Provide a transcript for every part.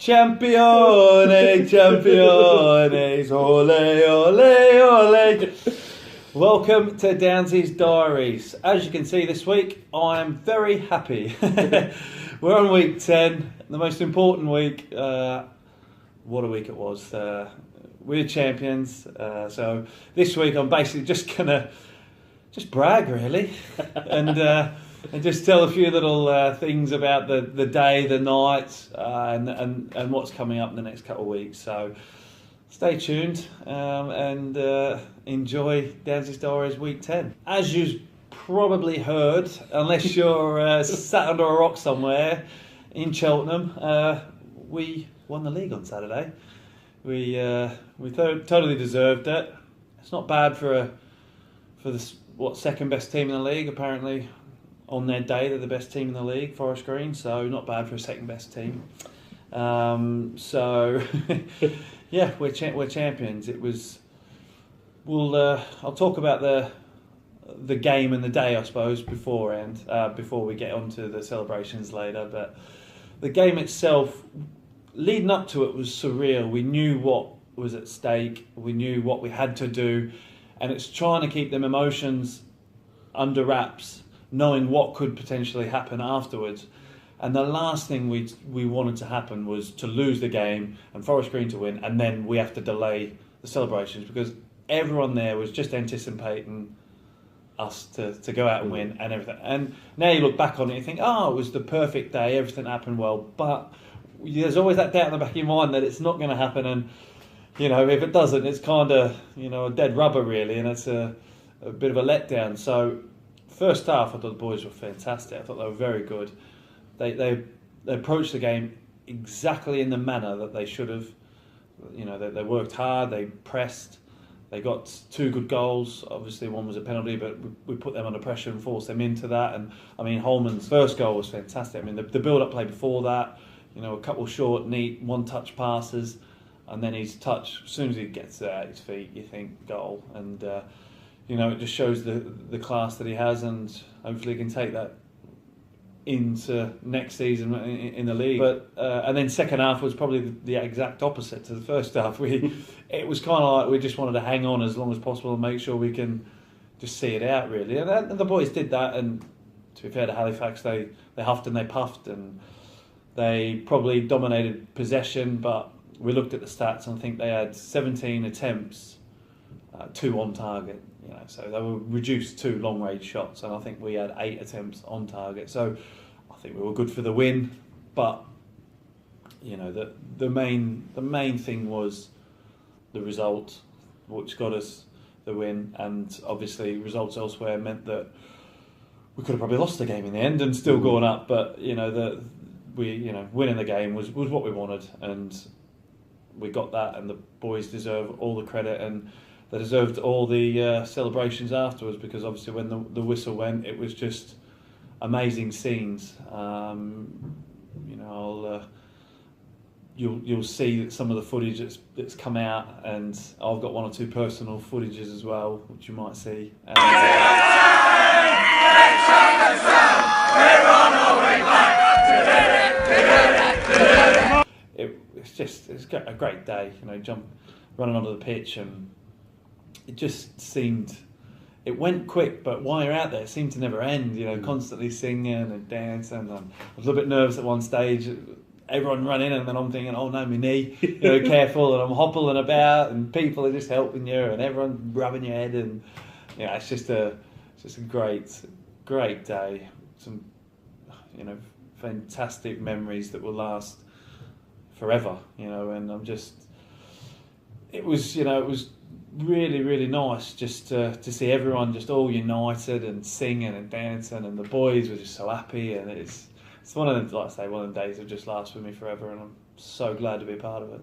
Champione, champione, ole, ole, ole. Welcome to Downsy's Diaries. As you can see this week, I am very happy. We're on week 10, the most important week. What a week it was. We're champions. So this week I'm basically just going to brag, really. And just tell a few little things about the day, the night, and what's coming up in the next couple of weeks. So stay tuned and enjoy Downsy's Diaries Week 10. As you've probably heard, unless you're sat under a rock somewhere in Cheltenham, we won the league on Saturday. We totally deserved it. It's not bad for the second best team in the league, apparently. On their day, they're the best team in the league, Forest Green, so not bad for a second best team. So yeah, we're champions. It was. I'll talk about the game and the day, I suppose, before we get on to the celebrations later. But the game itself, leading up to it, was surreal. We knew what was at stake. We knew what we had to do, and it's trying to keep them emotions under wraps, knowing what could potentially happen afterwards. And the last thing we wanted to happen was to lose the game and Forest Green to win, and then we have to delay the celebrations, because everyone there was just anticipating us to go out and win and everything. And now you look back on it and you think, oh, it was the perfect day, everything happened well, but there's always that doubt in the back of your mind that it's not going to happen, and if it doesn't, it's kind of a dead rubber, really, and it's a bit of a letdown. So first half, I thought the boys were fantastic. I thought they were very good. They approached the game exactly in the manner that they should have. They worked hard. They pressed. They got 2 good goals. Obviously, one was a penalty, but we put them under pressure and forced them into that. And I mean, Holman's first goal was fantastic. I mean, the build-up play before that, a couple short, neat, one-touch passes, and then his touch. As soon as he gets at his feet, you think goal. And it just shows the class that he has, and hopefully he can take that into next season in the league. But and then second half was probably the exact opposite to the first half. It was kind of like we just wanted to hang on as long as possible and make sure we can just see it out, really. And the boys did that. And to be fair to Halifax, they huffed and they puffed, and they probably dominated possession. But we looked at the stats, and I think they had 17 attempts, 2 on target. So they were reduced to long-range shots, and I think we had 8 attempts on target. So I think we were good for the win, but the main thing was the result, which got us the win, and obviously results elsewhere meant that we could have probably lost the game in the end and still gone up. But winning the game was what we wanted, and we got that, and the boys deserve all the credit, and they deserved all the celebrations afterwards, because obviously when the whistle went, it was just amazing scenes. You'll see some of the footage that's come out, and I've got 1 or 2 personal footages as well, which you might see. It's a great day, running onto the pitch, and it just seemed, it went quick, but while you're out there, it seemed to never end, constantly singing and dancing. And I was a little bit nervous at one stage, everyone running, and then I'm thinking, oh no, my knee, careful, and I'm hobbling about, and people are just helping you, and everyone rubbing your head, and it's just a great day. Some, fantastic memories that will last forever, and it was really, really nice just to see everyone just all united and singing and dancing, and the boys were just so happy, and it's one of them, like I say, one of the days that just lasts with me forever, and I'm so glad to be a part of it.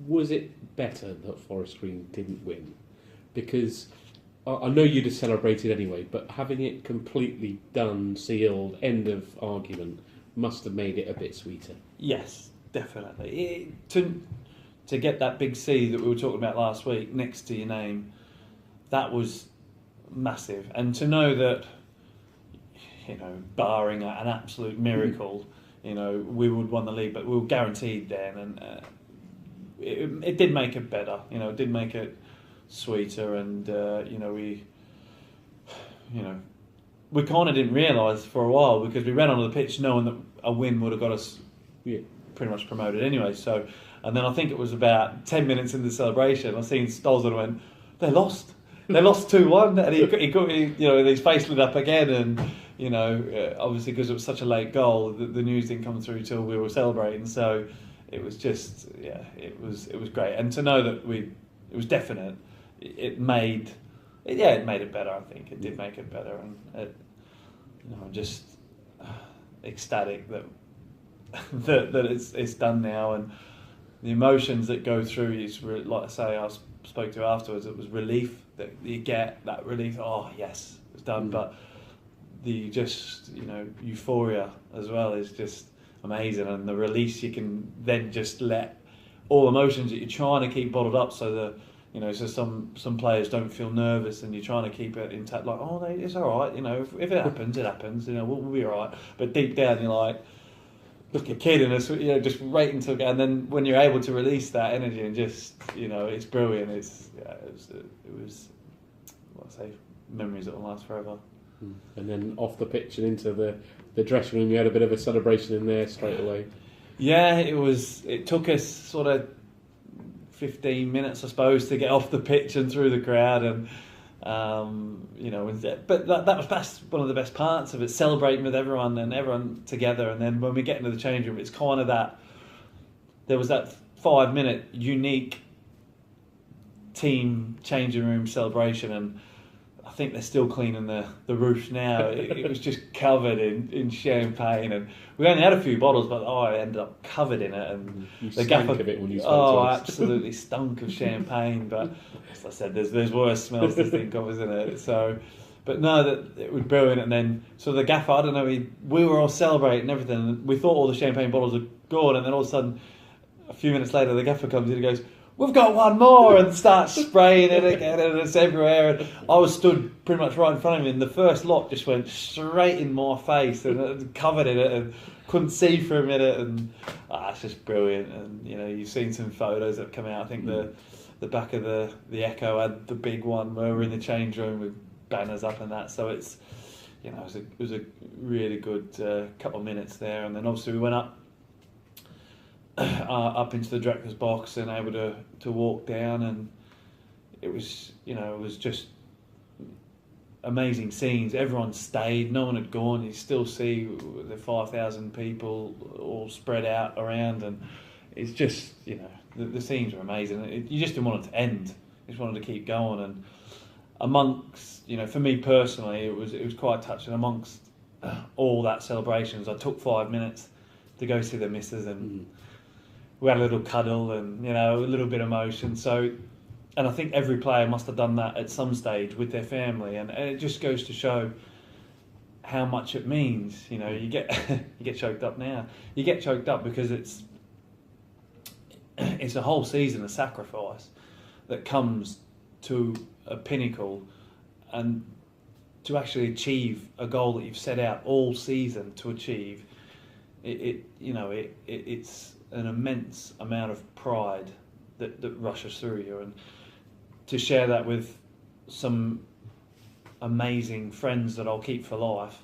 Was it better that Forest Green didn't win? Because I know you'd have celebrated anyway, but having it completely done, sealed, end of argument, must have made it a bit sweeter. Yes, definitely. To get that big C that we were talking about last week next to your name, that was massive. And to know that, barring an absolute miracle, you know, we would won the league, but we were guaranteed then, and it did make it better. You know, it did make it sweeter, and you know, we kind of didn't realise for a while, because we ran onto the pitch knowing that a win would have got us pretty much promoted anyway. So, and then I think it was about 10 minutes into the celebration, I seen Stoles and went, they lost. They lost 2-1, and he you know, his face lit up again, and you know, obviously because it was such a late goal, the news didn't come through till we were celebrating. So it was just, it was great, and to know that it was definite, it made it better. I think it did make it better, and you know, I'm just ecstatic that that it's done now, and the emotions that go through is, like I say, I spoke to afterwards. It was relief that you get, that relief. Oh yes, it's done. But the just, you know, euphoria as well is just amazing, and the release, you can then just let all emotions that you're trying to keep bottled up, so the, you know, so some players don't feel nervous, and you're trying to keep it intact, like, oh, it's all right, you know, if it happens, it happens, you know, we'll be all right. But deep down, you're like, look, a kid, and you know, just waiting until, and then when you're able to release that energy, and just, you know, it's brilliant. It was what I say, memories that will last forever. And then off the pitch and into the dressing room, you had a bit of a celebration in there straight away. Yeah, it took us sort of 15 minutes, I suppose, to get off the pitch and through the crowd, and you know, but that was one of the best parts of it, celebrating with everyone and everyone together. And then when we get into the change room, it's kind of that, there was that 5-minute unique team changing room celebration, and I think they're still cleaning the roof now. It was just covered in champagne, and we only had a few bottles, but I ended up covered in it. And you the stank gaffer, of it when you spoke to us. absolutely stunk of champagne. But as I said, there's worse smells to think of, isn't it? So, but no, that it was brilliant. And then so the gaffer, I don't know, we were all celebrating and everything, and we thought all the champagne bottles were gone, and then all of a sudden, a few minutes later, the gaffer comes in and goes, we've got one more, and starts spraying it again, and it's everywhere. And I was stood pretty much right in front of him, and the first lot just went straight in my face, and it covered in it, and couldn't see for a minute. And it's just brilliant. And you know, you've seen some photos that have come out. I think the back of the Echo had the big one where we're in the change room with banners up and that. So it's, you know, it was a really good couple of minutes there, and then obviously we went up into the director's box and able to walk down, and it was, you know, it was just amazing scenes. Everyone stayed, no one had gone. You still see the 5,000 people all spread out around, and it's just, you know, the scenes were amazing. You just didn't want it to end. You just wanted to keep going. And amongst, you know, for me personally, it was quite touching. Amongst all that celebrations, I took 5 minutes to go see the missus, and we had a little cuddle, and, you know, a little bit of emotion. So, and I think every player must have done that at some stage with their family, and it just goes to show how much it means. You know, you get you get choked up now. You get choked up because it's a whole season of sacrifice that comes to a pinnacle, and to actually achieve a goal that you've set out all season to achieve. It's an immense amount of pride that rushes through you, and to share that with some amazing friends that I'll keep for life,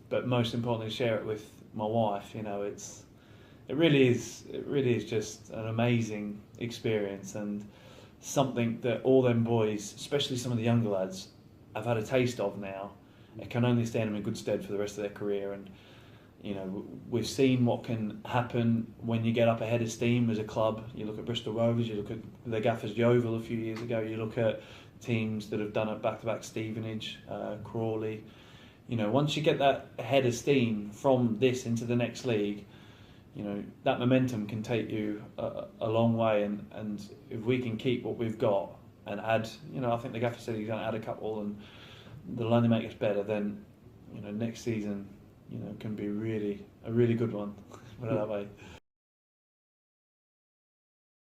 but most importantly share it with my wife. You know, it really is just an amazing experience, and something that all them boys, especially some of the younger lads, have had a taste of now. It can only stand them in good stead for the rest of their career. And you know, we've seen what can happen when you get up ahead of steam as a club. You look at Bristol Rovers, you look at the Gaffers Yeovil a few years ago, you look at teams that have done it back-to-back, Stevenage, Crawley. You know, once you get that head of steam from this into the next league, you know, that momentum can take you a long way. And if we can keep what we've got and add, you know, I think the Gaffer said he's going to add a couple, and they'll only make us better, then, you know, next season, you know, can be a really good one. Put it that way.